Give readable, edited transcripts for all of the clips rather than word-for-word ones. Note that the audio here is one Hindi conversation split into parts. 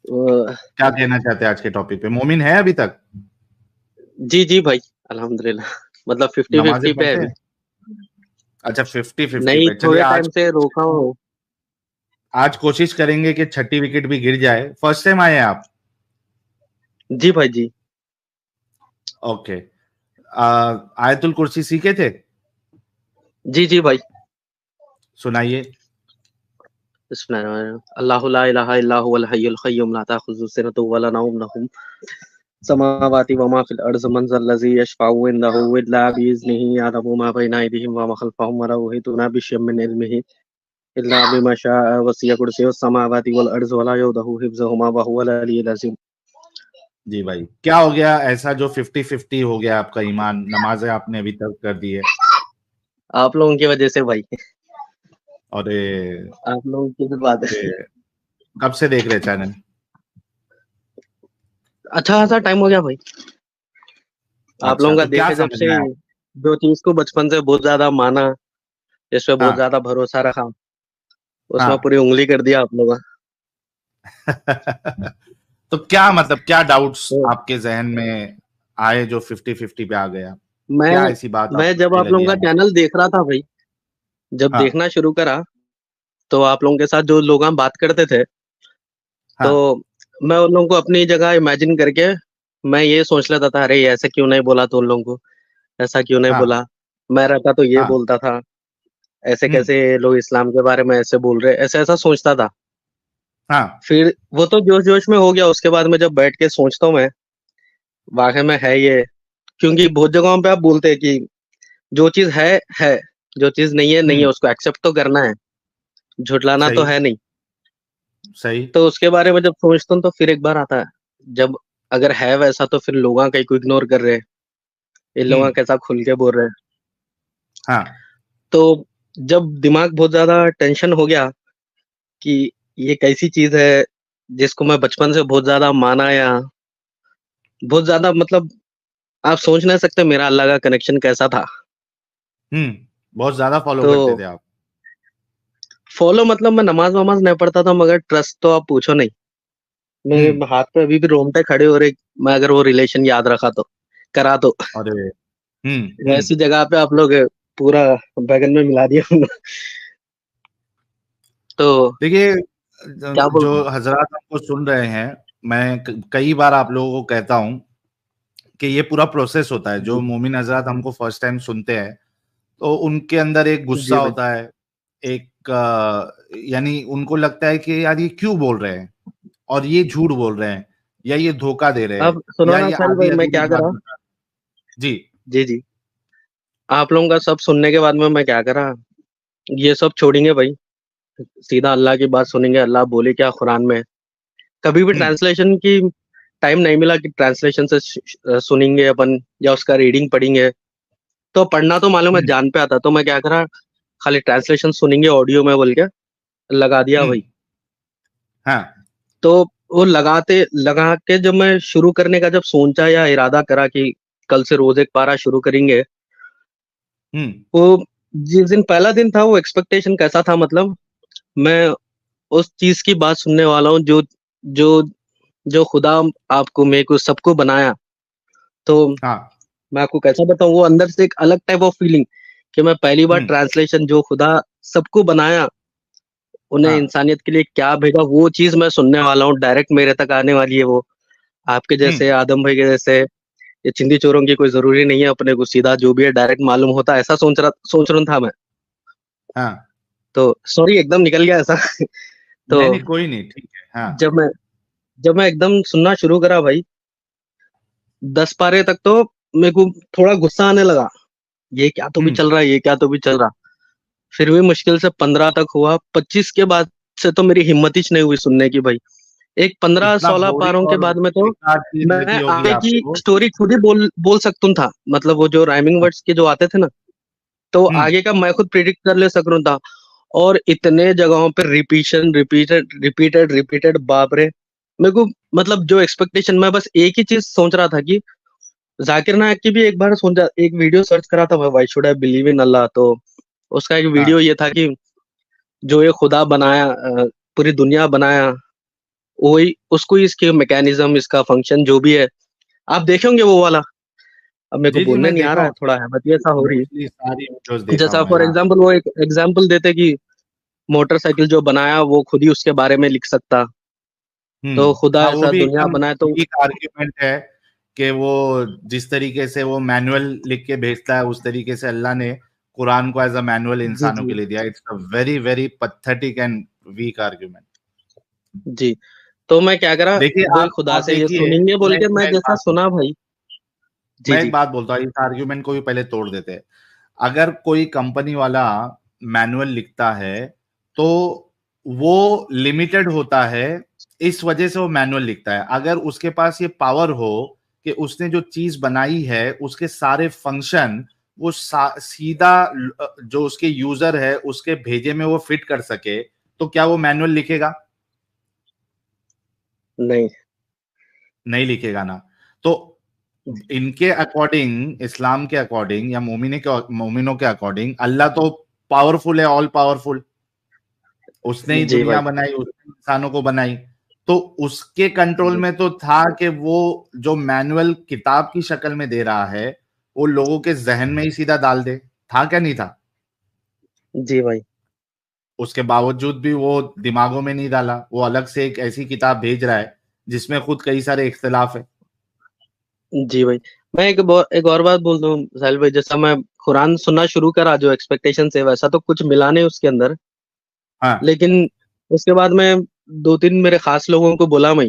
क्या कहना चाहते हैं आज के टॉपिक पे? मोमिन है अभी तक? जी, जी भाई, अल्हम्दुलिल्लाह मतलब नमाज़ें 50-50 पे है पढ़ते अभी। हैं? अच्छा 50-50 नहीं, पे। चलिए थोड़े आज टाइम से रोका हूँ। आज कोशिश करेंगे कि छठी विकेट भी गिर जाए। फर्स्ट टाइम आए हैं आप? जी भाई जी। ओके। आयतुल कुर्सी सीखे थे? जी, जी भाई। सुनाइए। बिस्मिल्लाहिर्रहमानिर्रहीम। अल्लाहु ला इलाहा इल्ला हुवल हय्युल क़य्यूम ला ताख़ुज़ुहु सिनतुन व ला नौम लहु समावाति व मा फ़िल अर्ज़ि मन ज़ल्लज़ी यशफ़अउ इंदहु इल्ला बिइज़्निही यअलमु मा बैना अयदीहिम व मा ख़ल्फ़हुम व ला युहीतूना बिशैइन मिन इल्मिही इल्ला बिमा शाअ वसिअ कुर्सियुहु समावाति वल अर्ज़ व ला यऊदुहु हिफ़्ज़ुहुमा व हुवल अलिय्युल अज़ीम। जी भाई, क्या हो गया ऐसा जो 50-50 हो गया आपका ईमान? नमाज़ें आपने अभी तक कर दी है। आप लोगों की वजह से भाई। अरे! आप लोगों की तो बात है। ये कब से देख रहे चैनल? अच्छा खासा टाइम हो गया भाई। आप अच्छा, लोगों का तो क्या देखे जब समझ से, में आया? जो चीज़ को बचपन से बहुत ज़्यादा माना, जिस पे बहुत हाँ, ज़्यादा भरोसा रखा, उसमें हाँ। पूरी उँगली कर दिया आप लोगों ने। तो क्या मतलब क्या डाउट्स तो आपके ज़हन में आए जो 50-50 पे आ गया? मैं क्या ऐसी बात मैं आपको जब अच्छी आप लगी लोगों का हमें? चैनल देख रहा था भाई, जब हाँ, देखना शुरू करा, तो आप लोगों के साथ जो लोग हम बात करते थे, हाँ, तो मैं उन लोगों को अपनी जगह इमेजिन करके मैं ये सोच लेता था, अरे! ये ऐसे क्यों नहीं बोला तू उन लोगों को, ऐसा क्यों नहीं हाँ, बोला? मैं रहता तो ये हाँ। बोलता था, ऐसे हुँ, कैसे ये लोग इस्लाम के बारे में ऐसे बोल रहे हैं, ऐसा-ऐसा सोचता था। हाँ, फिर वो तो जोश-जोश में हो गया, उसके बाद में जब बैठ के सोचता हूँ मैं, वाक़ई में है ये, क्योंकि बहुत जगहों पे आप बोलते हैं कि जो चीज़ है, जो चीज़ नहीं है, हुँ, उसको एक्सेप्ट तो करना है, झुठलाना तो सही, है नहीं। सही। तो उसके बारे में जब सोचता हूँ तो फिर एक बार आता है, जब अगर है वैसा तो फिर लोगों का ही क्यों इग्नोर कर रहे हैं, इन हुँ, लोगों के साथ खुल के बोल रहे हैं। हाँ, तो जब दिमाग बहुत ज़्यादा टेंशन हो गया कि ये कैसी चीज़ है, जिसको मैं बचपन से बहुत ज़्यादा माना या बहुत ज़्यादा मतलब आप सोच नहीं सकते मेरा अल्लाह का कनेक्शन कैसा था। हुँ, बहुत ज़्यादा फ़ॉलो करते तो थे आप। फ़ॉलो मतलब मैं नमाज़-वमाज़ नहीं पढ़ता था, मगर ट्रस्ट तो आप पूछो नहीं। हुँ, मेरे हाथ पे अभी भी रोंगटे खड़े हो रहे, मैं अगर वो रिलेशन याद रखा तो, करा तो। अरे! हुँ, हुँ। ऐसी जगह पे आप लोग पूरा बैंगन में मिला दिया। तो देखिए क्या जो बोलते हैं? हज़रात हमको सुन रहे हैं, मैं क कई बार आप लोगों को कहता हूँ कि ये पूरा प्रोसेस होता है। जो जी, मोमिन हज़रात हमको फर्स्ट टाइम सुनते हैं, तो उनके अंदर एक गुस्सा जी भाई। होता है, एक यानी उनको लगता है कि यार ये क्यों बोल रहे हैं और ये झूठ बोल रहे हैं या ये धोखा दे रहे हैं अब सुनो या ना ये साहिल भाई, मैं आधी-अधूरी क्या बात करा, बता रहे हैं। जी, जी, जी। आप लोगों का सब सुनने के बाद में मैं क्या करा, ये सब छोड़ेंगे भाई, सीधा अल्लाह की बात सुनेंगे, अल्लाह बोले क्या कुरान में। कभी भी हुँ, ट्रांसलेशन की टाइम नहीं मिला कि ट्रांसलेशन से सुनेंगे अपन या उसका रीडिंग पढ़ेंगे। तो पढ़ना तो मालूम है, हुँ, जान पे आता, तो मैं क्या करा, खाली ट्रांसलेशन सुनेंगे ऑडियो में बोल के लगा दिया हुँ, भाई। हाँ, तो वो लगा के जब मैं शुरू करने का जब सोचा या इरादा करा कि कल से रोज़ एक पारा शुरू करेंगे, हुँ, वो जिस दिन पहला दिन था वो एक्सपेक्टेशन कैसा था, मतलब मैं उस चीज़ की बात सुनने वाला हूँ जो जो जो खुदा आपको मेरे को सबको बनाया। तो हाँ, मैं आपको कैसा बताऊँ, वो अंदर से एक अलग टाइप ऑफ फीलिंग कि मैं पहली बार हुँ, ट्रांसलेशन, जो खुदा सबको बनाया, उन्हें हाँ, इंसानियत के लिए क्या भेजा, वो चीज़ मैं सुनने वाला हूँ, डायरेक्ट मेरे तक आने वाली है वो। आपके हुँ, जैसे आदम भाई के जैसे ये चिंदी चोरों की कोई ज़रूरी नहीं है, अपने को सीधा जो भी है डायरेक्ट मालूम होता है, ऐसा सोच रहा था मैं। हाँ। तो सॉरी एकदम निकल गया ऐसा। तो नहीं, नहीं, कोई नहीं, ठीक है। हाँ, जब मैं जब मैं एकदम सुनना शुरू करा भाई, 10 पारे तक तो मेरे को थोड़ा गुस्सा आने लगा। ये क्या तो भी हुँ, चल रहा है, ये क्या तो भी चल रहा। फिर भी मुश्किल से 15 तक हुआ, 25 के बाद से तो मेरी हिम्मत ही नहीं हुई सुनने की भाई। एक इतना 15-16 पारों बोरिंग के और बाद में तो बेकार चीज़ मैं लगी होगी आगे की आपको। स्टोरी खुद ही बोल बोल सकता था। मतलब वो जो राइमिंग वर्ड्स के जो आते थे ना, तो हुँ, आगे का मैं खुद प्रिडिक्ट कर ले सक रहा था। और इतने जगहों पे रिपीटेड बाप रे! मेरे को मतलब जो एक्सपेक्टेशन, मैं बस एक ही चीज़ सोच रहा था कि ज़ाकिर नायक की भी एक बार सोचा, एक वीडियो सर्च करा था मैं, why should I believe in Allah, तो उसका एक वीडियो हाँ, ये था कि जो ये खुदा बनाया, पूरी दुनिया बनाया, वही उसको इसके मैकेनिज्म, इसका फंक्शन जो भी है, आप देखे होंगे वो वाला। अब मेरे को जी जी, बोलने मैं नहीं आ देखा रहा है, हूँ, थोड़ा हैबिट ऐसा हो रही मोस्टली सारी वीडियोस है। देखा जैसा हूँ मैं। फॉर हाँ एग्जांपल वो एक एग्जांपल देते कि मोटरसाइकिल जो बनाया वो खुद ही उसके बारे में लिख सकता, तो खुदा हाँ, वो ऐसा भी दुनिया एकदम बनाए तो। वीक आर्ग्यूमेंट है कि वो जिस तरीके से वो मैनुअल लिख के भेजता है, उस तरीके से अल्लाह ने कुरान को एज अ मैनुअल जी इंसानों जी के लिए दिया। It's a very very pathetic and weak argument. जी। तो मैं क्या करा, देखिए वही आप, खुदा और से ये देखिए, सुनेंगे बोल के मैं मैं एक जैसा बात सुना भाई। जी मैं एक जी बात बोलता हूँ, इस आर्ग्यूमेंट को भी पहले तोड़ देते हैं। अगर कोई कंपनी वाला मैनुअल लिखता है तो वो लिमिटेड होता है, इस वजह से वो मैनुअल लिखता है। अगर उसके पास ये पावर हो कि उसने जो चीज बनाई है उसके सारे फंक्शन वो सीधा जो उसके यूजर है उसके भेजे में वो फिट कर सके, तो क्या वो मैनुअल लिखेगा? नहीं। नहीं लिखेगा ना। तो इनके अकॉर्डिंग, इस्लाम के अकॉर्डिंग या मोमिनों के अकॉर्डिंग, अल्लाह तो पावरफुल है, ऑल पावरफुल। उसने ही जी दुनिया भाई। बनाई, उसने इंसानों को बनाई। तो उसके कंट्रोल जी में तो था कि वो जो मैनुअल किताब की शक्ल में दे रहा है वो लोगों के जहन में ही सीधा डाल दे। था क्या नहीं था? जी भाई। उसके बावजूद भी वो दिमागों में नहीं डाला, वो अलग से एक ऐसी किताब भेज रहा है जिसमें खुद कई सारे इख्तिलाफ है। जी भाई। मैं एक और बात बोल दूं साहिल भाई, जैसा मैं कुरान सुनना शुरू करा, जो एक्सपेक्टेशन है वैसा तो कुछ मिला नहीं उसके अंदर। हाँ लेकिन उसके बाद मैं दो तीन मेरे खास लोगों को बोला मैं,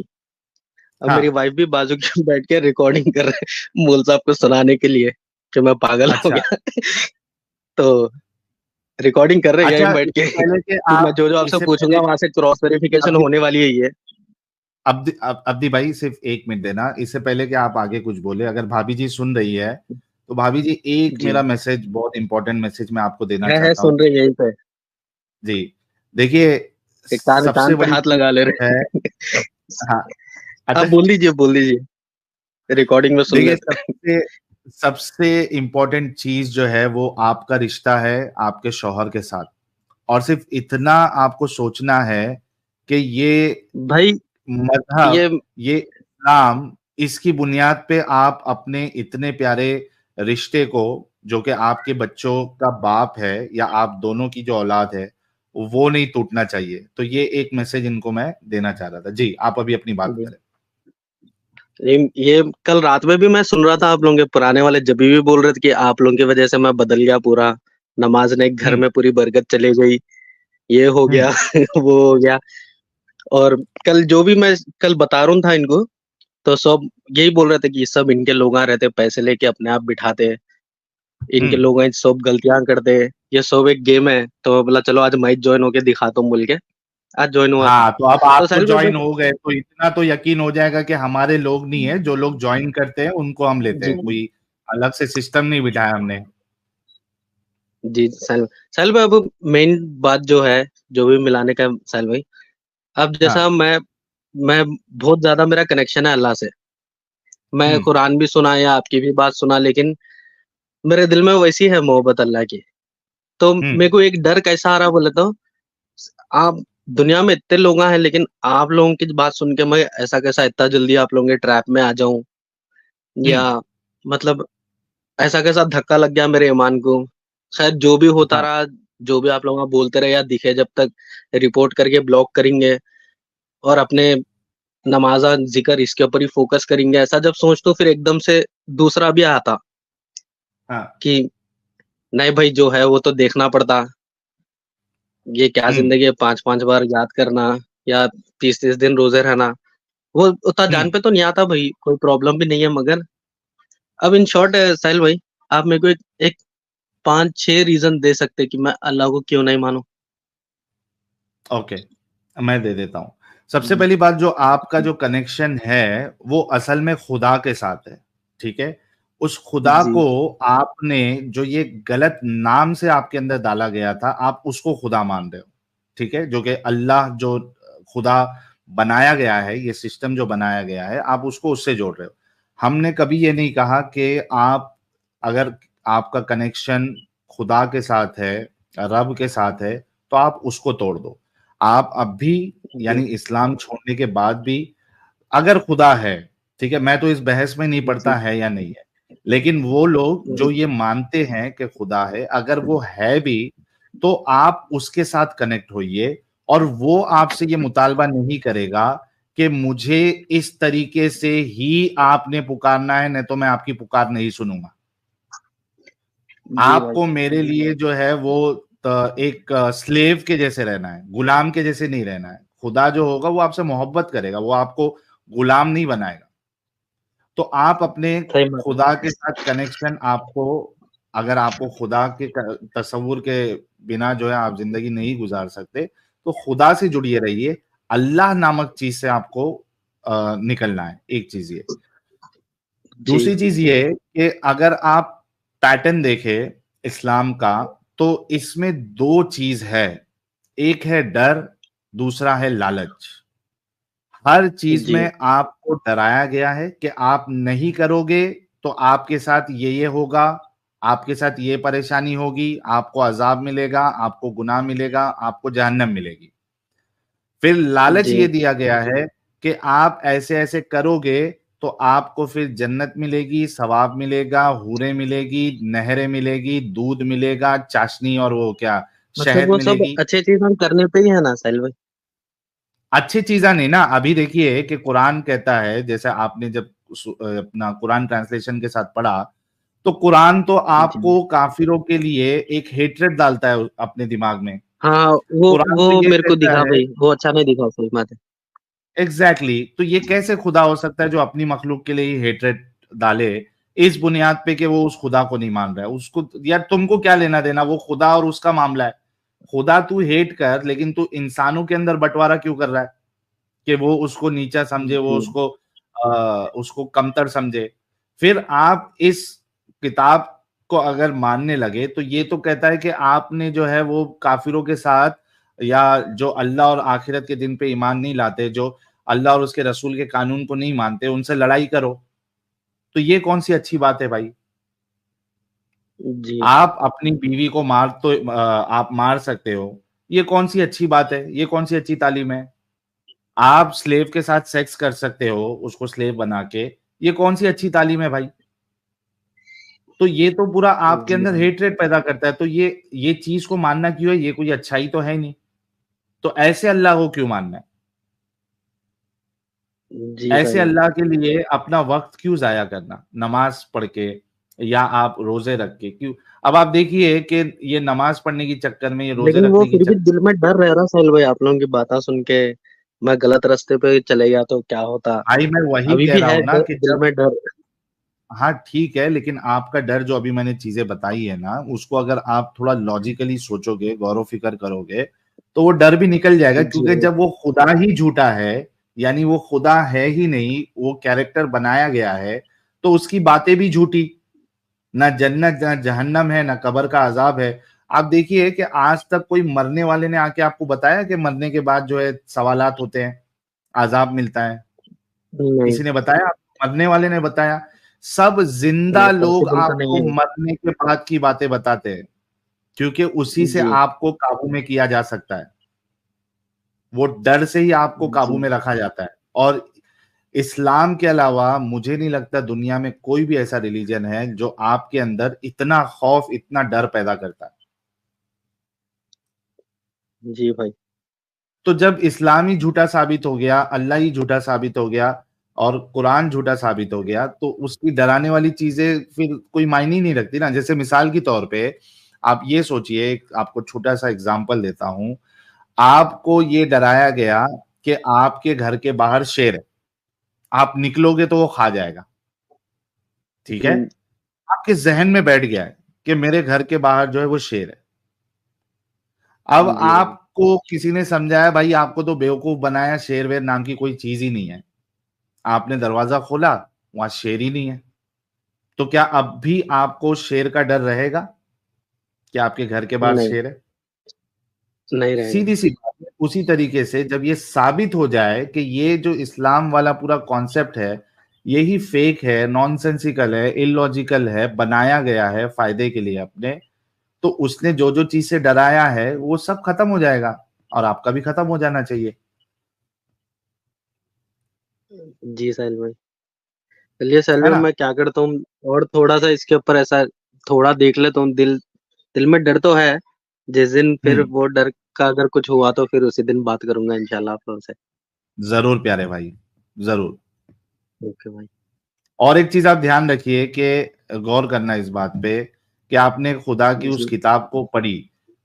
अब मेरी हाँ। वाइफ भी बाजू के बैठ के रिकॉर्डिंग कर रहे मोल साहब को सुनाने के लिए कि मैं पागल हो अच्छा गया। तो रिकॉर्डिंग कर रहे अच्छा, हैं बैठ के इससे पहले कि कि मैं आप, जो जो आपसे इससे पूछूंगा पहले वहां से क्रॉस वेरिफिकेशन अब्दी होने वाली है ये। अब्दी भाई सिर्फ 1 मिनट देना, इससे पहले कि आप आगे कुछ बोले। अगर भाभी जी सुन रही है तो भाभी जी, एक जी मेरा मैसेज, बहुत इंपॉर्टेंट मैसेज मैं आपको देना है चाहता हूँ। सुन रहे हैं यहीं पे। जी देखिए, एक कान सबसे कान पे बड़ी हाथ चीज लगा ले है। रहे। हाँ, अच्छा। आप बोल दीजिए, बोल दीजिए, रिकॉर्डिंग में सुन देखिए, लेते हैं। सबसे सबसे इंपॉर्टेंट चीज जो है वो आपका रिश्ता है आपके शौहर के साथ। और सिर्फ इतना आपको सोचना है कि ये भाई ये मजहब, ये इस्लाम, इसकी बुनियाद पे आप अपने इतने प्यारे रिश्ते को, जो कि आपके बच्चों का बाप है या आप दोनों की जो औलाद है, वो नहीं टूटना चाहिए। तो ये एक मैसेज इनको मैं देना चाह रहा था। जी, आप अभी अपनी बात करें। ये कल रात में भी मैं सुन रहा था, आप लोगों के पुराने वाले जब भी बोल रहे थे कि आप लोगों की वजह से मैं बदल गया पूरा, नमाज ने घर हम्म में पूरी बरकत चली गई, ये हो हम्म गया वो हो गया। और कल जो भी मैं कल बता रहा था इनको, तो सब यही बोल रहे थे कि सब इनके लोग रहते, पैसे लेके अपने आप बिठाते, इनके हम्म। लोग सब गलतियां करते, ये सब एक गेम है। तो मैं बोला चलो आज मैच ज्वाइन होके दिखाता हूँ बोल के आज ज्वाइन हुआ था। हाँ, तो अब तो आप तो साहिल भाई ज्वाइन हो गए तो इतना तो यकीन हो जाएगा कि हमारे लोग नहीं है, जो लोग ज्वाइन करते हैं उनको हम लेते जी हैं, कोई अलग से सिस्टम नहीं बिठाया हमने। जी साहिल साहिल भाई, अब मेन बात जो है, जो भी मिलाने का साहिल भाई, अब जैसा हाँ। मैं बहुत ज्यादा मेरा कनेक्शन है अल्लाह से। मैं हम्म कुरान भी सुना या आपकी भी बात सुना, लेकिन मेरे दिल में वैसी है मोहब्बत अल्लाह की। तो हम्म मेरे को एक डर कैसा आ रहा बोले तो, आप दुनिया में इतने लोग हैं लेकिन आप लोगों की बात सुन के मैं ऐसा कैसा इतना जल्दी आप लोगों के ट्रैप में आ जाऊं, या हम्म। मतलब ऐसा कैसा धक्का लग गया मेरे ईमान को। शायद जो भी होता हाँ रहा, जो भी आप लोग बोलते रहे या दिखे, जब तक रिपोर्ट करके ब्लॉक करेंगे और अपने नमाजा जिक्र इसके ऊपर ही फोकस करेंगे, ऐसा जब सोच तो फिर एकदम से दूसरा भी आता हाँ। कि नहीं भाई, जो है वो तो देखना पड़ता। ये क्या हम्म जिंदगी है, 5 5 बार याद करना या 30 30 दिन रोजे रहना, वो उतना हम्म। जान पे तो नहीं आता भाई, कोई प्रॉब्लम भी नहीं है। मगर अब इन शॉर्ट साहिल भाई, आप मेरे को एक 5 6 रीजन दे सकते कि मैं अल्लाह को क्यों नहीं मानूं। ओके, मैं दे देता हूँ। सबसे जी पहली बात, जो आपका जो कनेक्शन है वो असल में खुदा के साथ है। ठीक है? उस खुदा जी को आपने, जो ये गलत नाम से आपके अंदर डाला गया था, आप उसको खुदा मान रहे हो। ठीक है? जो कि अल्लाह, जो खुदा बनाया गया है, ये सिस्टम जो बनाया गया है, आप उसको उससे जोड़ रहे हो। हमने कभी ये नहीं कहा कि आप, अगर आपका कनेक्शन खुदा के साथ है, रब के साथ है, तो आप उसको तोड़ दो। आप अब भी, यानी इस्लाम छोड़ने के बाद भी, अगर खुदा है, ठीक है, मैं तो इस बहस में नहीं पड़ता जी है या नहीं है, लेकिन वो लोग जो जी ये मानते हैं कि खुदा है, अगर वो है भी, तो आप उसके साथ कनेक्ट होइए, और वो आपसे ये मुतालबा नहीं करेगा कि मुझे इस तरीके से ही आपने पुकारना है, नहीं तो मैं आपकी पुकार नहीं सुनूंगा। जी भाई। आपको मेरे लिए जो है वो एक स्लेव के जैसे रहना है, गुलाम के जैसे नहीं रहना है। खुदा जो होगा वो आपसे मोहब्बत करेगा, वो आपको गुलाम नहीं बनाएगा। तो आप अपने सही बात है। खुदा के साथ कनेक्शन आपको, अगर आपको खुदा के तस्वुर के बिना जो है आप जिंदगी नहीं गुजार सकते, तो खुदा से जुड़िए रहिए। अल्लाह नामक चीज से आपको निकलना है, एक चीज ये। जी दूसरी चीज ये कि अगर आप पैटर्न देखें इस्लाम का, तो इसमें दो चीज है, एक है डर, दूसरा है लालच। हर चीज जी में आपको डराया गया है कि आप नहीं करोगे तो आपके साथ ये होगा, आपके साथ ये परेशानी होगी, आपको अजाब मिलेगा, आपको गुनाह मिलेगा, आपको जहन्नम मिलेगी। फिर लालच जी ये दिया गया है कि आप ऐसे ऐसे करोगे तो आपको फिर जन्नत मिलेगी, सवाब मिलेगा, हूरें मिलेगी, नहरें मिलेगी, दूध मिलेगा, चाशनी और वो क्या, मतलब शहद वो सब मिलेगी। अच्छी चीज हम करने पे ही है ना साहिल भाई। अच्छी चीज़ा नहीं ना। अभी देखिए कि कुरान कहता है, जैसे आपने जब अपना कुरान ट्रांसलेशन के साथ पढ़ा, तो कुरान तो जी आपको काफिरों के लिए एक हेट्रेड डालता है अपने दिमाग में। हाँ, कुरान वो तो ये मेरे को कहता दिखा है, भाई, वो अच्छा नहीं दिखा, सही बात है। एग्जैक्टली तो ये कैसे खुदा हो सकता है जो अपनी मखलूक के लिए ही हेट्रेड डाले, इस बुनियाद पे कि वो उस खुदा को नहीं मान रहा है। उसको यार तुमको क्या लेना देना, वो खुदा और उसका मामला है। खुदा तू हेट कर, लेकिन तू इंसानों के अंदर बंटवारा क्यों कर रहा है कि वो उसको नीचा समझे, वो जी उसको कमतर समझे। फिर आप इस किताब को अगर मानने लगे, तो ये तो कहता है कि आपने जो है वो काफिरों के साथ, या जो अल्लाह और आखिरत के दिन पे ईमान नहीं लाते, जो अल्लाह और उसके रसूल के कानून को नहीं मानते, उनसे लड़ाई करो। तो ये कौन सी अच्छी बात है भाई? जी आप अपनी बीवी को मार तो आप मार सकते हो, ये कौन सी अच्छी बात है? ये कौन सी अच्छी तालीम है? आप स्लेव के साथ सेक्स कर सकते हो, उसको स्लेव बना के, ये कौन सी अच्छी तालीम है भाई? तो ये तो पूरा आपके जी अंदर भाई। हेट्रेड पैदा करता है। तो ये चीज को मानना क्यों है? ये कोई अच्छाई तो है ही नहीं। तो ऐसे अल्लाह को क्यों मानना है? जी ऐसे भाई। अल्लाह के लिए अपना वक्त क्यों जाया करना, नमाज पढ़ के या आप रोजे रख के क्यों? अब आप देखिए कि ये नमाज पढ़ने के चक्कर में, ये रोजे लेकिन वो रखने की फिर भी चक्कर, दिल में डर रह रहा साहिल भाई, आप लोगों की बातें सुन के मैं गलत रास्ते पे चले गया तो क्या होता। भाई मैं वही अभी कह भी रहा है हूं ना कि दिल जब, में डर। हाँ ठीक है, लेकिन आपका डर जो अभी मैंने चीजें बताई है ना, उसको अगर आप थोड़ा लॉजिकली सोचोगे, गौर फिक्र करोगे, तो वो डर भी निकल जाएगा। जी क्योंकि भाई। जब वो खुदा ही झूठा है, यानी वो खुदा है ही नहीं, वो कैरेक्टर बनाया गया है, तो उसकी बातें भी झूठी। ना जन्नत ना जहन्नम है, ना कब्र का अजाब है। आप देखिए कि आज तक कोई मरने वाले ने आके आपको बताया कि मरने के बाद जो है सवालात होते हैं, अजाब मिलता है? नहीं किसी ने बताया? मरने वाले ने बताया? सब जिंदा नहीं, लोग पॉसिबल तो नहीं आपको है। मरने के बाद की बातें बताते हैं, क्योंकि उसी से जी आपको काबू में किया जा सकता है। वो डर से ही आपको काबू जी में रखा जाता है। और इस्लाम के अलावा मुझे नहीं लगता दुनिया में कोई भी ऐसा रिलीजन है जो आपके अंदर इतना खौफ, इतना डर पैदा करता है। जी भाई। तो जब इस्लाम ही झूठा साबित हो गया, अल्लाह ही झूठा साबित हो गया, और कुरान झूठा साबित हो गया, तो उसकी डराने वाली चीजें फिर कोई मायने ही नहीं रखती ना। जैसे मिसाल के तौर पे आप ये सोचिए, आपको छोटा सा एग्जांपल देता हूं। आपको ये डराया गया कि आपके घर के बाहर शेर है, आप निकलोगे तो वो खा जाएगा, ठीक है? हम्म, आपके जहन में बैठ गया है कि मेरे घर के बाहर जो है वो शेर है। अब जी भाई। आपको किसी ने समझाया, भाई आपको तो बेवकूफ बनाया, शेर वेर नाम की कोई चीज ही नहीं है। आपने दरवाजा खोला, वहां शेर ही नहीं है। तो क्या अब भी आपको शेर का डर रहेगा कि आपके घर के बाहर नहीं, शेर है? नहीं रहेगा। सीधी सी बात है। उसी तरीके से जब ये साबित हो जाए कि ये जो इस्लाम वाला पूरा कॉन्सेप्ट है, यही फेक है, नॉनसेंसिकल है, इलॉजिकल है, बनाया गया है फायदे के लिए अपने, तो उसने जो जो चीज से डराया है वो सब खत्म हो जाएगा। और आपका भी खत्म हो जाना चाहिए। जी साहिल भाई। चलिए साहिल है भाई, ना? मैं क्या करता हूँ, और थोड़ा सा इसके ऊपर ऐसा थोड़ा देख लेता हूँ। दिल दिल में डर तो है। जिस दिन फिर हम्म। वो डर का अगर कुछ हुआ तो फिर उसी दिन बात करूंगा इंशाल्लाह आप लोगों से। जरूर प्यारे भाई, जरूर। ओके भाई। और एक चीज आप ध्यान रखिए कि गौर करना इस बात पे कि आपने खुदा की उस जी किताब को पढ़ी,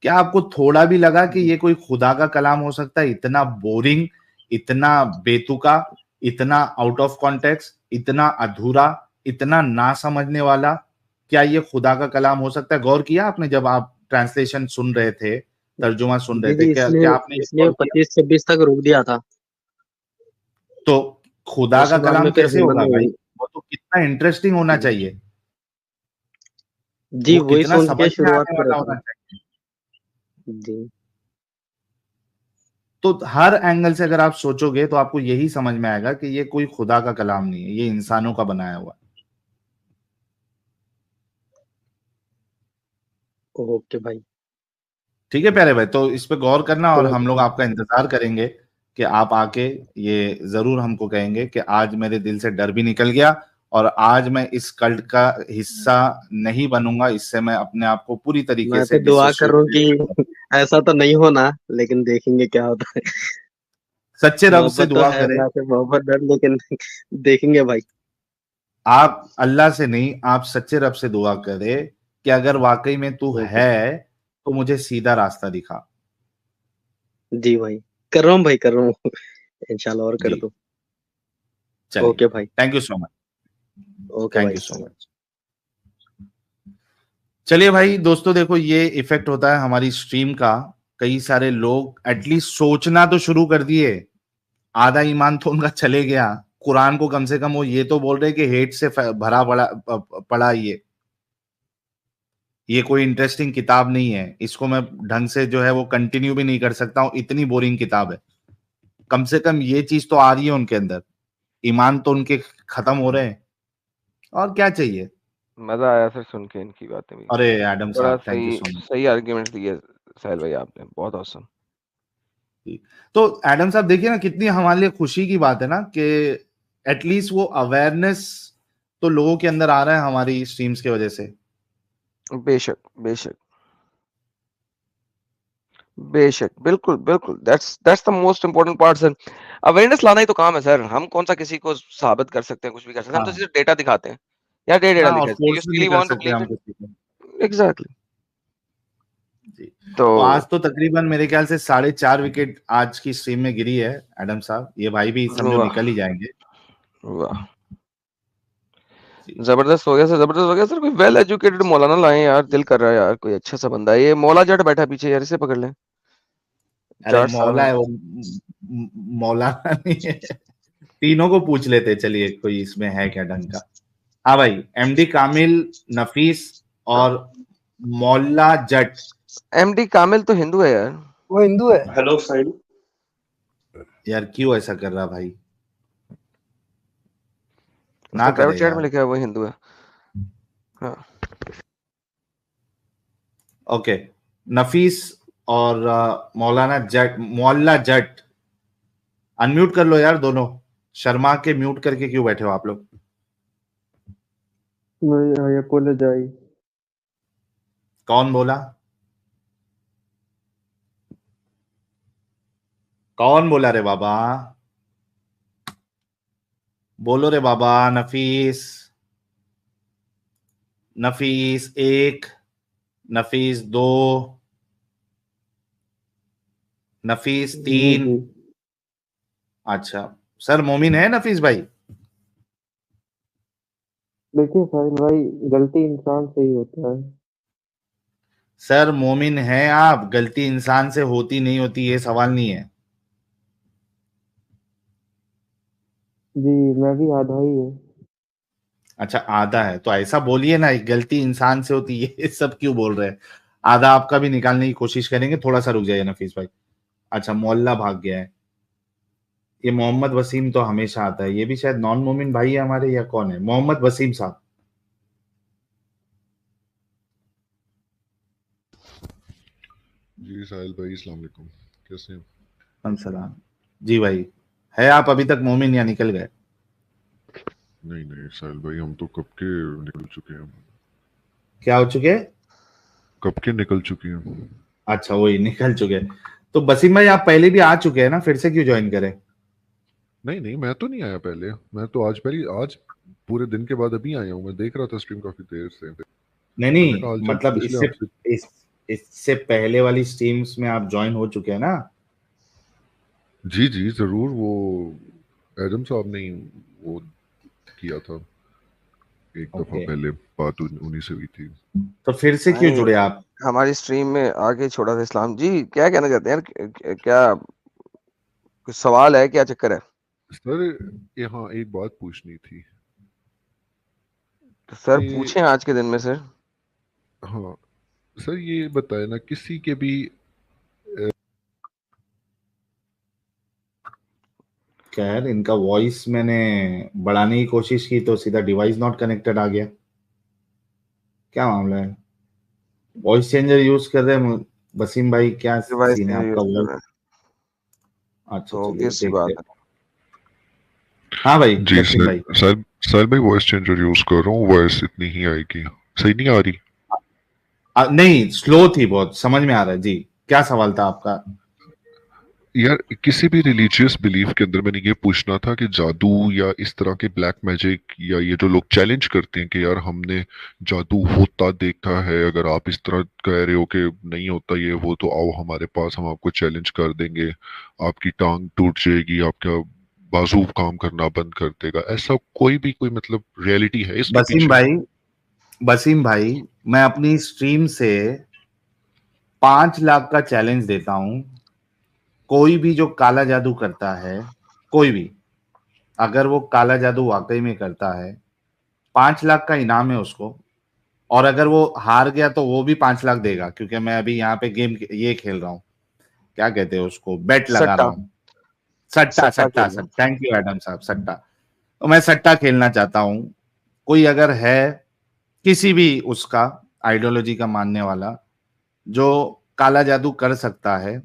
क्या आपको थोड़ा भी लगा कि जी ये कोई खुदा का कलाम हो सकता है? इतना बोरिंग, इतना बेतुका, इतना आउट ऑफ कॉन्टेक्स्ट, इतना अधूरा, इतना ना समझने वाला, क्या ये खुदा का कलाम हो सकता है? गौर किया आपने जब आप ट्रांसलेशन सुन रहे थे, तर्जुमा सुन रहे जी थे, जी, क्या इसलिए क्या आपने ये इसलिए गौर किया? 25-26 तक रोक दिया था। तो खुदा का उसके बाद कलाम में फिर कैसे हिम्मत होगा नहीं भाई? हुई। वो तो कितना इंटरेस्टिंग होना जी चाहिए, जी, वो वही कितना सोच समझ के में शुरुआत आने करा वाला था। होना चाहिए। जी तो हर एंगल से अगर आप सोचोगे तो आपको यही समझ में आएगा कि ये कोई खुदा का कलाम नहीं है, ये इंसानों का बनाया हुआ है। ओके भाई। ठीक है प्यारे भाई, तो इस पे गौर करना और हम लोग ओके आपका इंतजार करेंगे कि आप आके ये जरूर हमको कहेंगे कि आज मेरे दिल से डर भी निकल गया और आज मैं इस कल्ट का हिस्सा नहीं बनूंगा, इससे मैं अपने आप को पूरी तरीके मैं से तो दुआ कर रहा हूँ डिसोसिएट। कि ऐसा तो नहीं होना, लेकिन देखेंगे क्या होता है। सच्चे रब से मोहब्बत तो दुआ है करें। अल्लाह से, मोहब्बत डर, लेकिन देखेंगे भाई। आप अल्लाह से नहीं, आप सच्चे रब से दुआ करें कि अगर वाकई में तू ओके। है तो मुझे सीधा रास्ता दिखा। जी भाई, कर रहा हूँ भाई, कर रहा हूँ। इंशाल्लाह और कर जी, दो। चलिए, ओके भाई। Thank you so much. Okay thank भाई। You so much. चलिए भाई दोस्तों, देखो ये इफेक्ट होता है हमारी स्ट्रीम का। कई सारे लोग एटलीस्ट सोचना तो शुरू कर दिए, आधा ईमान तो उनका चले गया। कुरान को कम से कम वो ये तो बोल रहे कि हेट से भरा पड़ा पड़ा ये कोई इंटरेस्टिंग किताब नहीं है, इसको मैं ढंग से जो है वो कंटिन्यू भी नहीं कर सकता हूँ, इतनी बोरिंग किताब है। कम से कम ये चीज तो आ रही है उनके अंदर, ईमान तो उनके खत्म हो रहे हैं, और क्या चाहिए? मजा आया सर सुन के इनकी बातें भी। अरे एडम बड़ा साहब, थैंक यू सही सो मच। सही आर्ग्यूमेंट्स दिए साहिल भाई, आपने बहुत औसम। तो एडम साहब देखिए ना, कितनी हमारे लिए खुशी की बात है ना कि एटलीस्ट वो अवेयरनेस तो लोगों के अंदर आ रहा है हमारी स्ट्रीम्स की वजह से। बेशक बेशक बेशक, बिल्कुल बिल्कुल, that's the most important part sir. Awareness लाना ही तो काम है सर। हम कौन सा किसी को साबित कर सकते हैं, कुछ भी कर सकते हैं? हम तो हाँ, सिर्फ डेटा दिखाते हैं। यार ये डेटा हाँ, और लिखा है, यू फोर्स भी नहीं स्टिल कर वांट टू सकते बिलीव हम इट। किसी को। एग्जैक्टली। जी। तो तो आज तो तकरीबन मेरे ख्याल से 4.5 विकेट आज की स्ट्रीम में गिरी है एडम साहब, ये भाई भी समझो वाह निकल ही जाएंगे। वाह, जी। जबरदस्त हो गया सर, जबरदस्त हो गया सर। कोई वेल एजुकेटेड मौलाना लाए यार, दिल कर रहा है यार, कोई अच्छा सा बंदा है। ये मौला जट बैठा पीछे यार, इसे पकड़ लें। अरे जाट साहब मौला है। है वो, मौलाना नहीं है। तीनों को पूछ लेते चलिए, कोई इसमें है क्या ढंग का। हाँ भाई, एमडी कामिल, नफीस और मौला जट। एमडी कामिल तो हिंदू है यार। वो हिंदू है। हेलो साहिल। यार क्यों ऐसा कर रहा भाई? ना उसने करे प्राइवेट चैट में यार। लिखा है वो हिंदू है। हाँ। ओके, नफीस और मौलाना जट, मौला जट, अनम्यूट कर लो यार दोनों। शर्मा के म्यूट करके क्यों बैठे हो आप लोग? I apologize. कौन बोला? कौन बोला रे बाबा? बोलो रे बाबा। नफीस, नफीस एक, नफीस दो, नफीस जी तीन। जी। अच्छा, सर मोमिन है नफीस भाई? देखिए साहिल भाई, गलती इंसान से ही होता है। सर मोमिन है आप, गलती इंसान से होती नहीं होती ये सवाल नहीं है। जी, मैं भी आधा ही है। अच्छा आधा है तो ऐसा बोलिए ना, गलती इंसान से होती है ये सब क्यों बोल रहे हैं? आधा आपका भी निकालने की कोशिश करेंगे, थोड़ा सा रुक जाइए नफीस भाई। अच्छा, मोहल्ला भाग गया है। ये मोहम्मद वसीम तो हमेशा आता है, ये भी शायद नॉन मोमिन भाई है हमारे, या कौन है? मोहम्मद वसीम साहब। जी साहिल भाई, अस्सलाम वालेकुम। कैसे हैं? सलाम जी भाई। है आप अभी तक मोमिन या निकल गए? नहीं नहीं साहिल भाई, हम तो कब के निकल चुके हैं। क्या हो चुके? कब के निकल चुके हैं। अच्छा वही निकल चुके। तो बसीम भाई आप पहले भी आ चुके हैं ना, फिर से क्यों ज्वाइन करें? नहीं नहीं, मैं तो नहीं आया पहले, मैं तो आज पूरे दिन के बाद अभी आया हूँ। मैं देख रहा था स्ट्रीम काफी देर से, तो नहीं मैंने नहीं, कहा हालचाल मतलब पूछ लिया आपसे। इससे पहले वाली स्ट्रीम्स में आप ज्वाइन हो चुके हैं ना? जी जी जरूर, वो एडम साहब ने ही वो किया था एक दफा ओके, पहले, बात उन्हीं से हुई थी। तो फिर से क्यों नहीं, जुड़े आप? हमारी स्ट्रीम में आके छोड़ा था इस्लाम जी। क्या कहना चाहते हैं यार? क्या कुछ सवाल है? क्या चक्कर है? सर यहाँ एक बात पूछनी थी तो सर कि पूछें आज के दिन में सर। हाँ सर, ये बताए ना किसी के भी खैर इनका वॉइस मैंने बढ़ाने की कोशिश की तो सीधा डिवाइस नॉट कनेक्टेड आ गया। क्या मामला है? वॉइस चेंजर यूज कर रहे हैं वसीम भाई? क्या डिवाइस सीन है यूज आपका कर वॉइस? रहे हैं अच्छा तो चलिए ऑब्वियस सी देखते बात हैं। है। हाँ भाई जी वसीम भाई। सर भाई वॉइस चेंजर यूज कर रहा हूँ, वॉइस इतनी ही आएगी, सही नहीं आ रही। नहीं स्लो थी बहुत, समझ में आ रहा है जी। क्या सवाल था आपका? यार किसी भी रिलीजियस बिलीफ के अंदर मैंने ये पूछना था कि जादू या इस तरह के ब्लैक मैजिक, या ये जो लोग चैलेंज करते हैं कि यार हमने जादू होता देखा है, अगर आप इस तरह कह रहे हो कि नहीं होता ये वो, तो आओ हमारे पास, हम आपको चैलेंज कर देंगे, आपकी टांग टूट जाएगी, आपका बाजू काम करना बंद कर देगा, ऐसा कोई मतलब रियलिटी है इसके वसीम पीछे? भाई, वसीम भाई, मैं अपनी स्ट्रीम से 5 लाख का चैलेंज देता हूं। कोई भी जो काला जादू करता है, कोई भी, अगर वो काला जादू वाकई में करता है, 5 लाख का इनाम है उसको। और अगर वो हार गया तो वो भी 5 लाख देगा, क्योंकि मैं अभी यहाँ पे गेम ये खेल रहा हूँ, क्या कहते हैं उसको, बेट लगा रहा सट्टा। हूँ। सट्टा सट्टा सट्टा खेलना। सट्टा, थैंक यू एडम साहब, सट्टा। तो मैं सट्टा खेलना चाहता हूँ। कोई अगर है किसी भी उसका आइडियोलॉजी का मानने वाला जो काला जादू कर सकता है,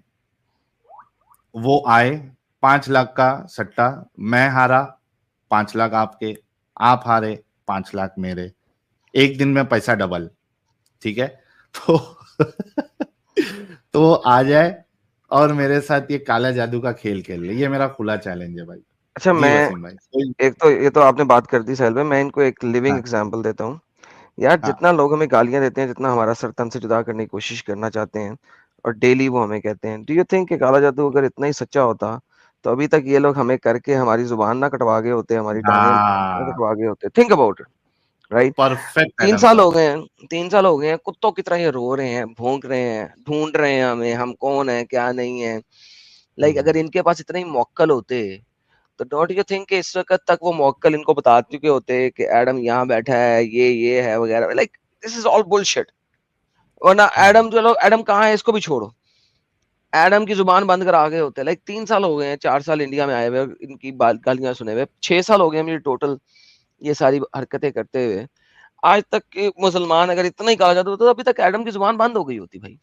वो आए। 5 लाख का सट्टा। मैं हारा, 5 लाख आपके। आप हारे, 5 लाख मेरे। एक दिन में पैसा डबल। ठीक है? तो तो आ जाए और मेरे साथ ये काला जादू का खेल खेल ले। ये मेरा खुला चैलेंज है भाई। अच्छा, जी मैं वसीम भाई कोई। एक तो ये तो आपने बात कर दी साहिल भाई, मैं इनको एक लिविंग हाँ एग्जांपल देता हूँ। यार हाँ जितना लोग हमें गालियां देते हैं, जितना हमारा सर तन से जुदा करने की कोशिश करना चाहते हैं, और डेली वो हमें कहते हैं, डू यू थिंक कि काला जादू अगर इतना ही सच्चा होता तो अभी तक ये लोग हमें करके हमारी जुबान ना कटवा गए होते, हमारी टांगे ना हाँ, कटवा गए होते? Think about it, right? Perfect तीन एडम साल हो साहब। गए हैं 3 साल हो गए हैं, कुत्तों की तरह ये रो रहे हैं, भौंक रहे हैं, ढूंढ रहे हैं हमें, हम कौन है क्या नहीं है। लाइक अगर इनके पास इतने ही मौक्कल होते तो डोंट यू थिंक कि इस वक्त तक वो मौक्कल इनको बता चुके होते कि एडम यहाँ बैठा है, ये है वगैरह। Like this is all bullshit. वरना एडम, जो लोग एडम कहाँ है इसको भी छोड़ो, एडम की जुबान बंद करा गए होते। लाइक 3 साल हो गए हैं, 4 साल इंडिया में आए हुए, इनकी गालियां सुने हुए 6 साल हो गए मुझे टोटल ये सारी हरकतें करते हुए। आज तक के मुसलमान अगर इतना ही कहा जाता तो अभी तक एडम की जुबान बंद हो गई होती भाई।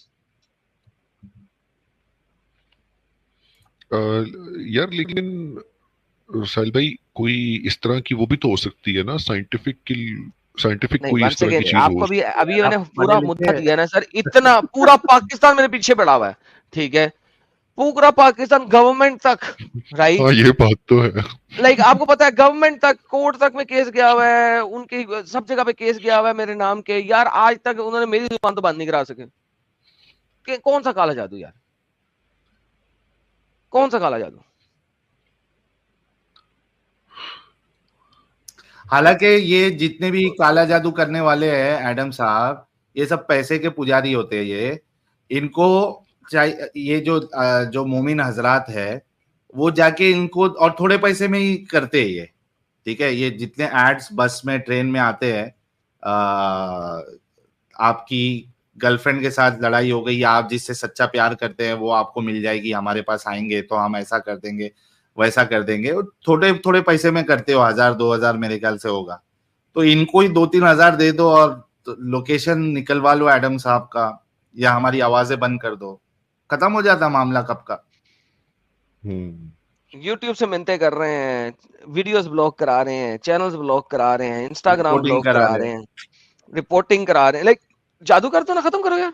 यार लेकिन साहिल भाई, कोई इस तरह की वो भी तो हो सकती है ना, साइंटिफिक नहीं, कोई वन इस तरह की सेकेंड, चीज हो। आपको भी अभी आप मैंने पढ़े पूरा मुद्दा लिखे? दिया ना सर, इतना पूरा पाकिस्तान मेरे पीछे पड़ा हुआ है, ठीक है? पूरा पाकिस्तान गवर्नमेंट तक, हाँ राइट? ये बात तो है। लाइक आपको पता है गवर्नमेंट तक, कोर्ट तक में केस गया हुआ है, उनकी सब जगह पे केस गया हुआ है मेरे नाम के। यार आज तक उन्होंने मेरी जुबान तो बंद नहीं करा सके। कौन सा काला जादू यार, कौन सा काला जादू? हालांकि ये जितने भी काला जादू करने वाले हैं एडम साहब, ये सब पैसे के पुजारी होते हैं। ये इनको चाहिए, ये जो मोमिन हजरात है, वो जाके इनको और थोड़े पैसे में ही करते हैं ये। ठीक है? ये जितने एड्स बस में ट्रेन में आते हैं, आपकी गर्लफ्रेंड के साथ लड़ाई हो गई, या आप जिससे सच्चा प्यार करते हैं वो आपको मिल जाएगी, हमारे पास आएंगे तो हम ऐसा कर देंगे वैसा कर देंगे। थोड़े थोड़े पैसे में करते हो, 1000 2000 मेरे ख्याल से होगा। तो इनको ही 2 3 हजार दे दो और लोकेशन निकलवा लो एडम साहब का, या हमारी आवाजें बंद कर दो, खत्म हो जाता मामला कब का। यूट्यूब से मिन्नतें कर रहे हैं, वीडियोस ब्लॉक करा रहे हैं, चैनल्स ब्लॉक करा रहे हैं, इंस्टाग्राम रिपोर्टिंग ब्लॉक करा करा रहे रहे हैं, रिपोर्टिंग करा रहे हैं। लाइक जादूगर तो ना खत्म करो यार।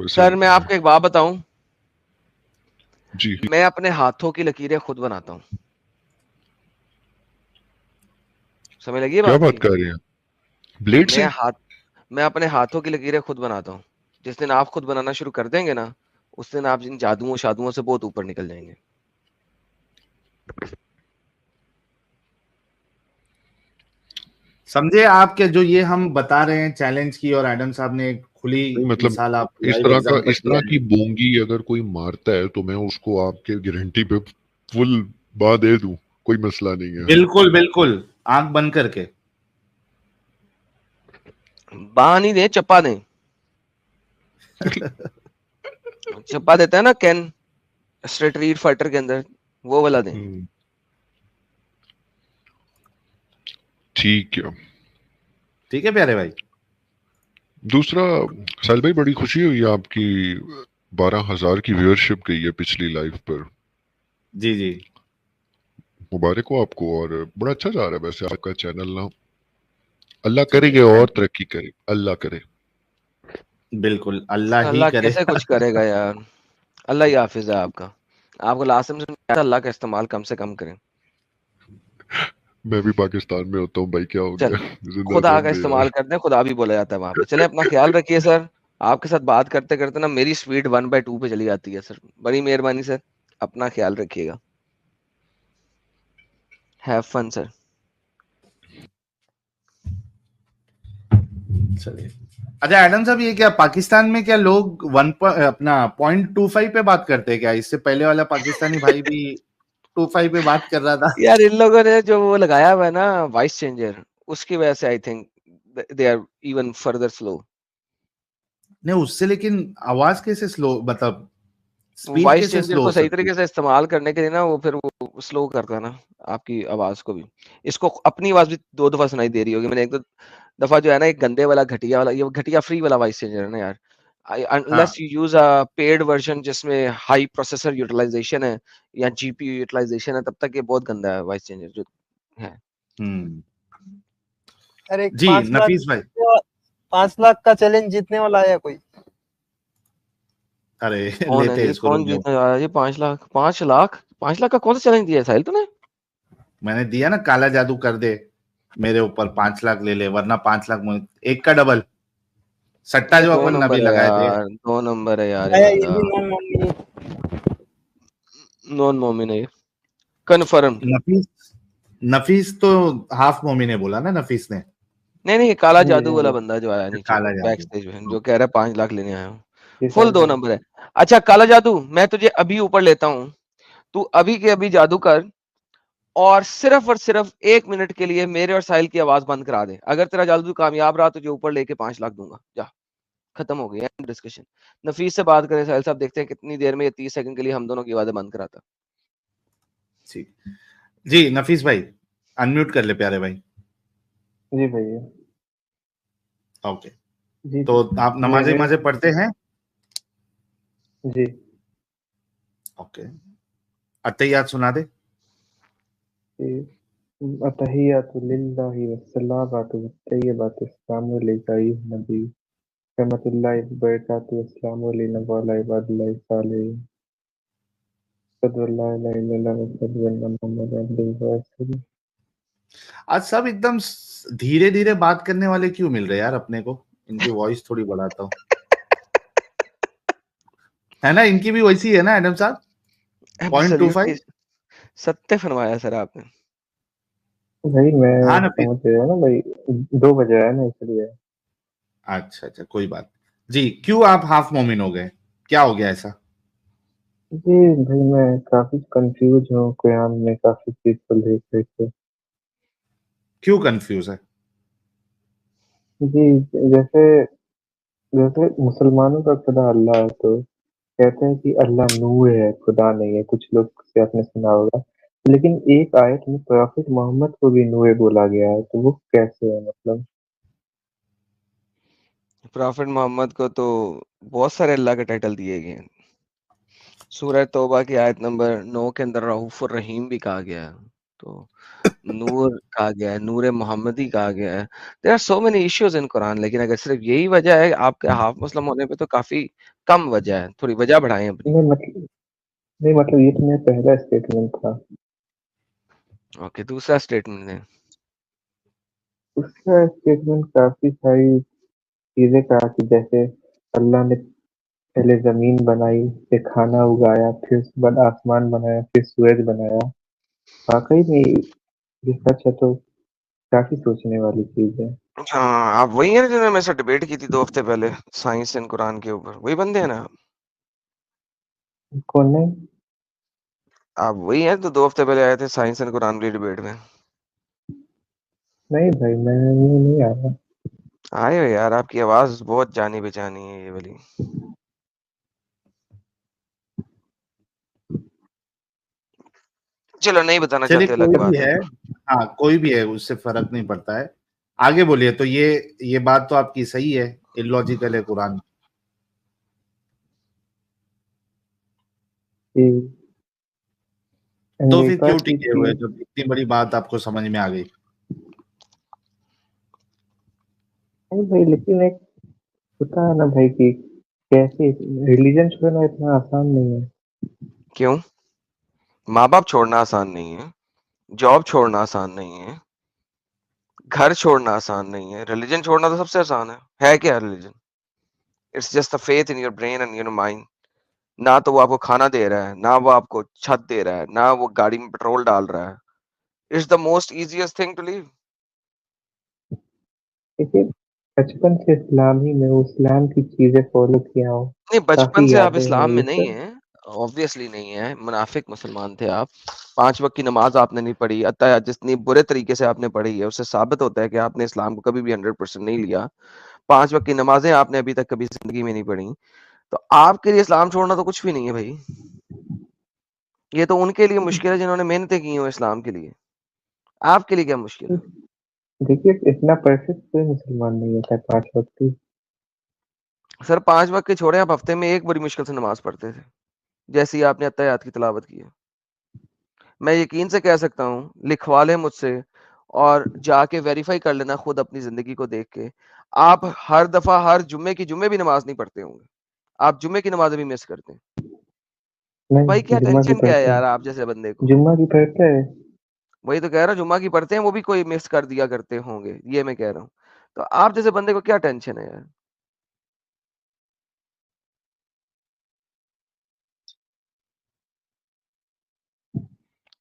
सर मैं आपको एक बात बताऊं, जी मैं अपने हाथों की लकीरें खुद बनाता हूँ। समझ लगी क्या बात बात की? कर रहे हैं? ब्लेड से? मैं अपने हाथों की लकीरें खुद बनाता हूँ। जिस दिन आप खुद बनाना शुरू कर देंगे ना, उस दिन आप इन जादुओं शादुओं से बहुत ऊपर निकल जाएंगे। समझे आपके जो ये हम बता रहे हैं चैलेंज की, और एडम साहब ने एक खुली मतलब मिसाल आप इस लाइव तरह एग्जांपल दिया की है। बोंगी अगर कोई मारता है तो मैं उसको आपके गारंटी पे फुल बा दे दूं, कोई मसला नहीं है। बिल्कुल बिल्कुल, आंख बंद करके। बाह नहीं दे, चप्पा दें। चप्पा देता है ना कैन स्ट्रीट फाइटर के अंदर, वो वाला दें। ठीक है। ठीक है प्यारे भाई। दूसरा, साहिल भाई बड़ी खुशी हुई आपकी 12,000 की व्यूअरशिप गई है पिछली लाइव पर। जी जी, मुबारक हो आपको, और बड़ा अच्छा जा रहा है वैसे आपका चैनल ना। अल्लाह करेगा और तरक्की करे, अल्लाह करे। बिल्कुल, अल्लाह ही अल्लाह करे। कैसे कुछ करेगा यार, अल्लाह ही हाफिज है आपका। आपको लास्ट में अल्लाह का इस्तेमाल कम से कम करें। मैं भी पाकिस्तान में होता हूँ भाई, क्या हो चल, गया? जिंदा खुदा तो का हम भी इस्तेमाल यार। करते हैं, खुदा भी बोला जाता है वहां पे। चले, अपना ख्याल रखिए सर। आपके साथ बात करते करते ना मेरी स्पीड 1/2 पे चली जाती है सर। बड़ी मेहरबानी सर, अपना ख्याल रखिएगा। Have fun sir. चलिए, अच्छा एडम साहब, ये क्या पाकिस्तान में क्या लोग अपना 0.25 पे बात करते हैं क्या? इससे पहले वाला पाकिस्तानी भाई भी 25 पे बात कर रहा था। यार इन लोगों ने जो वो लगाया हुआ है ना वॉइस चेंजर, उसकी वजह से I think they are even further slow. नहीं उससे, लेकिन आवाज कैसे स्लो, मतलब स्पीड वॉइस कैसे चेंजर स्लो हो को सही सकती है? तरीके से इस्तेमाल करने के लिए ना, वो फिर वो स्लो करता है ना आपकी आवाज को भी। इसको अपनी आवाज भी 2 दफा सुनाई दे रही होगी। मैंने 1-2 दफा जो है ना, एक गंदे वाला घटिया वाला, ये घटिया फ्री वाला वॉइस चेंजर है ना यार। हाँ। Unless you use a paid version जिसमें हाई प्रोसेसर यूटिलाइजेशन है या जीपीयू यूटिलाइजेशन है, तब तक ये बहुत गंदा है वॉइस चेंजर जो है। हम्म। अरे जी 5 लाख, नफीस भाई। 5 लाख का चैलेंज जीतने वाला है कोई? अरे कौन है लेते हैं जी, इसको, कौन रुक जाओ। जीतने जा रहा है जी? 5 लाख, 5 लाख, 5 लाख का कौन सा चैलेंज दिया है साहिल तूने? मैंने दिया ना, काला जादू कर दे मेरे ऊपर, 5 लाख ले ले, वरना 5 लाख एक का डबल सट्टा ये जो दो अपन अभी नंबर है लगाए थे। यार, 2 नंबर है यार, ये आया ये बंदा भी नॉन नॉमिनी। नॉन मोमिन है, कन्फर्म। नफीस, नफीस तो हाफ मोमिन है बोला ना नफीस ने। नहीं नहीं, काला हाँ जी जादू हाँ वाला जी, बंदा जो आया नीचे काला बैक जादू। स्टेज में, जो कह रहा है 5 लाख लेने आया हूँ। ये फुल साहिल 2 नंबर है। अच्छा काला जादू, मैं तुझे अभी ऊपर लेता हूँ, तू अभी के अभी जादू कर, और सिर्फ 1 मिनट के लिए मेरे और साहिल की आवाज बंद करा दे। अगर तेरा जादू कामयाब रहा, तुझे ऊपर लेके 5 लाख दूंगा। जा, खत्म हो गई एंड डिस्कशन। नफीस से बात करें साहिल साहब, देखते हैं कितनी देर में ये 30 सेकंड के लिए हम दोनों की आवाजें बंद कराता। जी जी नफीस भाई, अनम्यूट कर ले प्यारे भाई। जी भैया। ओके, जी तो आप नमाजें मेरे नमाजें पढ़ते हैं? जी ओके, अत्तहियात सुना दे। अतहियातु लिल्लाहि वस्सलावातु वत्तय्यिबातु अस्सलामु अलैका अय्युहन नबी रहमतुल्लाहि व बरकातुहू अस्सलामु अलैना व अला इबादिल्लाहि सालिहीन अशहदु अल्ला इलाहा इल्लल्लाह व अशहदु अन्ना मुहम्मदन अब्दुहु व रसूलुहु। आज सब एकदम धीरे धीरे बात करने वाले क्यों मिल रहे हैं यार अपने को? इनकी वॉइस थोड़ी बढ़ाता हूँ, है ना? इनकी भी वैसी है ना एडम साहब, 0.25। एब्सोल्युटली सत्य फरमाया सर आपने। भाई मैं हाँ नफीस। समझ गया ना भाई, 2 बजे आया ना इसलिए। अच्छा अच्छा, कोई बात। जी, क्यों आप हाफ मोमिन हो गए? क्या हो गया ऐसा? जी भाई मैं काफी कंफ्यूज हूँ, कुरान में काफी चीज को लेकर के। क्यों कंफ्यूज है? जी जैसे जैसे मुसलमानों का खुदा अल्लाह है, तो कहते हैं कि अल्लाह नूर है, खुदा नहीं है। कुछ लोग से आपने सुना होगा, लेकिन एक आयत में प्रॉफिट मोहम्मद को भी नूर बोला गया है, तो वो कैसे है मतलब? प्रॉफिट मोहम्मद को तो बहुत सारे अल्लाह के टाइटल दिए गए हैं। सूरह तौबा की आयत नंबर 9 के अंदर रऊफ और रहीम भी कहा गया है, तो नूर कहा गया है, नूर मोहम्मदी कहा गया है। There are so many issues in Quran, लेकिन अगर सिर्फ यही वजह है आपके हाफ मुस्लिम होने पे, तो काफी कम वजह है, थोड़ी वजह बढ़ाएं अपनी। नहीं मतलब ये तो मेरा पहला स्टेटमेंट था। ओके, दूसरा स्टेटमेंट है। उसका स्टेटमेंट काफी सारी चीजें कहा कि जैसे अल्लाह ने पहले जमीन बनाई, फिर खाना उगाया, फिर उसके बाद आसमान बनाया, फिर सूरज बनाया। वाकई में ये सच है तो काफी सोचने वाली चीज है। हाँ, आप वही है ना जिन्होंने मेरे से डिबेट की थी 2 हफ्ते पहले साइंस एंड कुरान के ऊपर, वही बंदे हैं ना? कौन नहीं? आप वही हैं तो 2 हफ्ते पहले आए थे साइंस एंड कुरान की डिबेट में। नहीं भाई, मैं नहीं आया। आए हो यार, आपकी आवाज बहुत जानी पहचानी है ये वाली। चलो, नहीं बताना चलिए चाहते, अलग कोई बात भी है, हाँ कोई भी है, उससे फर्क नहीं पड़ता है। आगे बोलिए। तो ये बात तो आपकी सही है, इलॉजिकल है कुरान। कि तो एक फिर क्यों बात ये टिके हुए थी। जब इतनी बड़ी बात आपको समझ में आ गई? नहीं भाई, लेकिन एक होता है ना भाई कि कैसे रिलीजन छोड़ना इतना आसान नहीं है। क्यों? माँ बाप छोड़ना आसान नहीं है, जॉब छोड़ना आसान नहीं है, घर छोड़ना आसान नहीं है, रिलीजन छोड़ना तो सबसे आसान है क्या religion? It's just a faith in your brain and your mind. ना तो वो आपको खाना दे रहा है, ना वो आपको छत दे रहा है, ना वो गाड़ी में पेट्रोल डाल रहा है। It's the most easiest thing to live. देखिए, बचपन से इस्लाम ही में इस्लाम की चीजें फॉलो किया हूँ। नहीं, बचपन काफी से आप यादें हैं इस्लाम में ये नहीं सब। है, ऑब्वियसली नहीं है, मुनाफिक मुसलमान थे आप। 5 वक्त की नमाज आपने नहीं पढ़ी, अतः जितनी बुरे तरीके से आपने पढ़ी है उससे साबित होता है कि आपने इस्लाम को कभी भी 100% नहीं लिया। 5 वक्त की नमाजें आपने अभी तक कभी जिंदगी में नहीं पढ़ी, तो आपके लिए इस्लाम छोड़ना तो कुछ भी नहीं है भाई। ये तो उनके लिए मुश्किल है जिन्होंने मेहनतें की हो इस्लाम के लिए। आपके लिए क्या मुश्किल है? देखिए, इतना परफेक्ट कोई मुसलमान नहीं होता 5 वक्त की। सर, 5 वक्त के छोड़े, आप हफ्ते में एक बड़ी मुश्किल से नमाज पढ़ते थे, जैसे ही आपने अत्तहियात की तिलावत की है। मैं यकीन से कह सकता हूँ, लिखवा लें मुझसे और जाके वेरीफाई कर लेना खुद अपनी जिंदगी को देख के, आप हर दफा हर जुम्मे की जुम्मे भी नमाज नहीं पढ़ते होंगे, आप जुम्मे की नमाज भी मिस करते हैं। तो भाई नहीं, क्या जुम्मा की टेंशन क्या है पढ़ते यार हैं। आप जैसे बंदे को? जुम्मा की पढ़ते हैं। वही तो कह रहा हूँ, जुम्मा की पढ़ते हैं, वो भी कोई मिस कर दिया करते होंगे, ये मैं कह रहा हूँ। तो आप जैसे बंदे को क्या टेंशन है यार?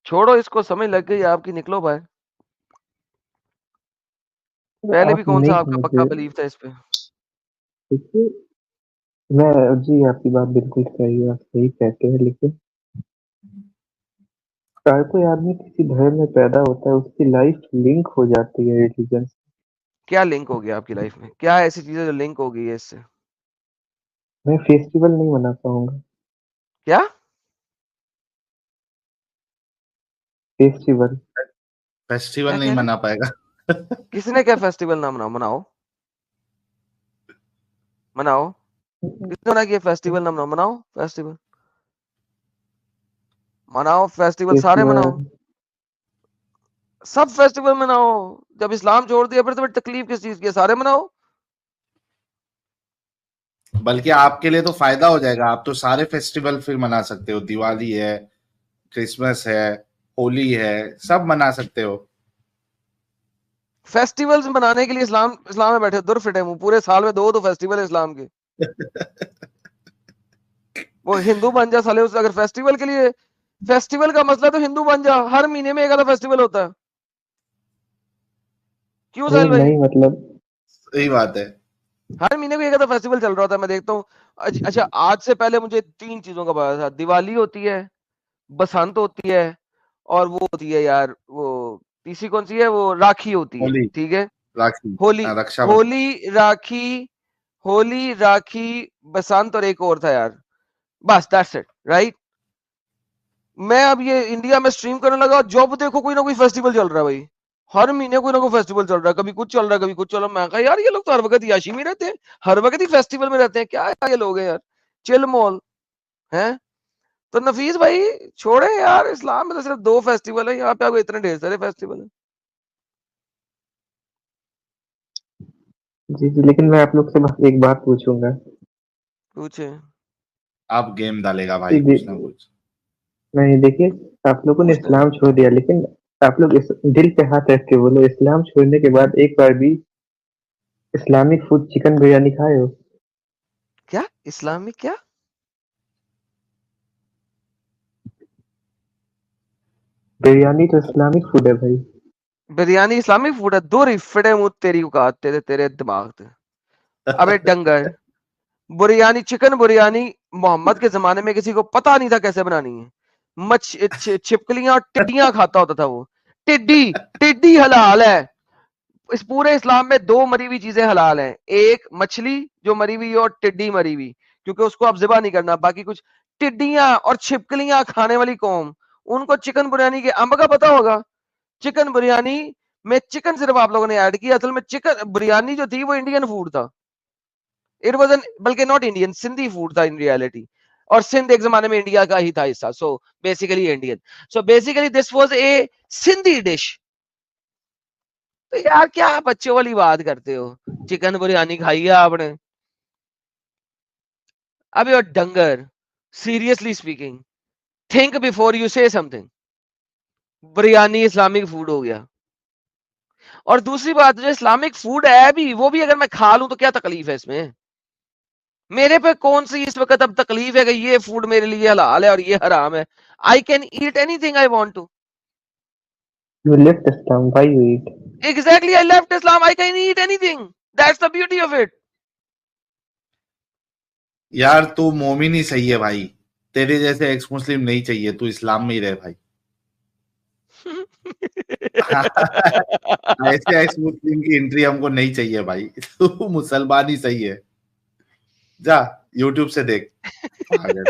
छोड़ो इसको, समझ लग गई आपकी, निकलो भाई। पहले भी आप कौन सा नहीं आपका समझ पक्का रहे। बिलीव था इस पे? देखिए, मैं जी आपकी बात बिल्कुल सही है, आप सही कहते हैं, लेकिन हर कोई आदमी किसी धर्म में पैदा होता है, उसकी लाइफ लिंक हो जाती है रिलीजन से। क्या लिंक हो गया आपकी लाइफ में? क्या ऐसी चीजें जो लिंक हो गई है इससे? मैं फेस्टिवल नहीं मना पाऊंगा। क्या? फेस्टिवल। फेस्टिवल क्या नहीं कह रहे? मना पाएगा। किसने क्या फेस्टिवल ना मनाओ? मनाओ, मनाओ। किसने मना किया फेस्टिवल ना मनाओ? मनाओ फेस्टिवल, मनाओ फेस्टिवल, सारे मनाओ, फेस्टिवल। सब फेस्टिवल मनाओ। जब इस्लाम छोड़ दिया फिर तो फिर तकलीफ किस चीज की है? सारे मनाओ। बल्कि आपके लिए तो फायदा हो जाएगा, आप तो सारे फेस्टिवल फिर मना सकते हो। दिवाली है, क्रिसमस है, होली है, सब मना सकते हो। फेस्टिवल्स मनाने के लिए इस्लाम इस्लाम में बैठे दुर फिटे मुंह, पूरे साल में दो फेस्टिवल है इस्लाम के। वो हिंदू बन जा साले, उस अगर फेस्टिवल के लिए, फेस्टिवल का मसला तो हिंदू बन जा, हर महीने में एक आधा फेस्टिवल होता है। क्यों अरे साहिल भाई? नहीं मतलब। सही बात है। हर महीने को एक आधा फेस्टिवल चल रहा होता है, मैं देखता हूँ। अच्छा, आज से पहले मुझे 3 चीजों का पता था। दिवाली होती है, बसंत होती है, और वो होती है यार, वो तीसरी कौन सी है, वो राखी होती है, होली, ठीक है। राखी, होली, रक्षाबंधन। होली राखी, होली राखी, बसंत और एक और था यार, बस दैट्स इट, राइट। मैं अब ये इंडिया में स्ट्रीम करने लगा, जब देखो कोई ना कोई फेस्टिवल चल रहा है भाई, हर महीने कोई ना कोई फेस्टिवल चल रहा है, कभी कुछ चल रहा है, कभी कुछ चल रहा है। मैं कहा यार ये लोग तो हर वक्त याशी में रहते हैं, हर वक्त ही फेस्टिवल में रहते हैं, क्या ये लोग हैं यार, चिल मॉल है। तो नफीस भाई छोड़े यार, इस्लाम में तो सिर्फ 2 फेस्टिवल है, यहाँ पे आपको इतने ढेर सारे फेस्टिवल है। जी जी, लेकिन मैं आप लोग से बस एक बात पूछूंगा। पूछे। अब गेम डालेगा भाई जी, कुछ ना कुछ। नहीं देखिए, आप लोगों ने पूछते इस्लाम छोड़ दिया, लेकिन आप लोग इस दिल पे हाथ रख के बोलो, इस्लाम छोड़ने के बाद एक बार भी इस्लामिक फूड चिकन बिरयानी खाए हो? क्या इस्लामिक क्या? बिरयानी तो इस्लामिक फूड है भाई। बिरयानी इस्लामिक फूड है? दो रिफड़े मुंह तेरी औकात तेरे दिमाग ते। अबे डंगर, बिरयानी, चिकन बिरयानी मोहम्मद के जमाने में किसी को पता नहीं था कैसे बनानी है। छिपकलियां और टिड्डियां खाता होता था वो। टिड्डी हलाल है। इस पूरे इस्लाम में 2 मरी हुई चीजें हलाल हैं, एक मछली जो मरी हुई और टिड्डी मरी हुई, क्योंकि उसको अब ज़िबा नहीं करना। बाकी कुछ टिड्डियां और छिपकलियां खाने वाली कौम, उनको चिकन बिरयानी के अंब का पता होगा। चिकन बिरयानी में चिकन सिर्फ आप लोगों ने ऐड किया, असल में चिकन बिरयानी जो थी वो इंडियन फूड था। इट वाज एन, बल्कि नॉट इंडियन, सिंधी फूड था इन रियलिटी। और सिंध एक जमाने में इंडिया का ही था हिस्सा, so basically Indian. So basically this was a Sindhi dish. तो यार क्या बच्चों वाली बात करते हो, चिकन बिरयानी खाई है आपने? अबे और डंगर, seriously speaking, think before you से समथिंग। बिरयानी इस्लामिक फूड हो गया। और दूसरी बात, जो इस्लामिक फूड है भी, वो भी अगर मैं खा लूं तो क्या तकलीफ है इसमें? मेरे पे कौन सी इस वक्त अब तकलीफ है कि ये फूड मेरे लिए हलाल है और ये हराम है? I can eat anything I want to. You left Islam, why you eat? Exactly, I left Islam, I can eat anything, that's the beauty of it. यार तू मोमिन ही सही है भाई, तेरे जैसे एक्स मुस्लिम नहीं चाहिए, तू इस्लाम में ही रहे भाई। ऐसे एक्स मुस्लिम की एंट्री हमको नहीं चाहिए भाई, तू मुसलमान ही सही है। जा यूट्यूब से देख पागल।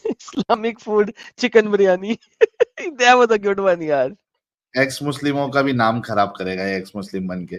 Islamic food chicken biryani. That was a good one यार। एक्स मुस्लिमों का भी नाम खराब करेगा एक्स मुस्लिम बन के।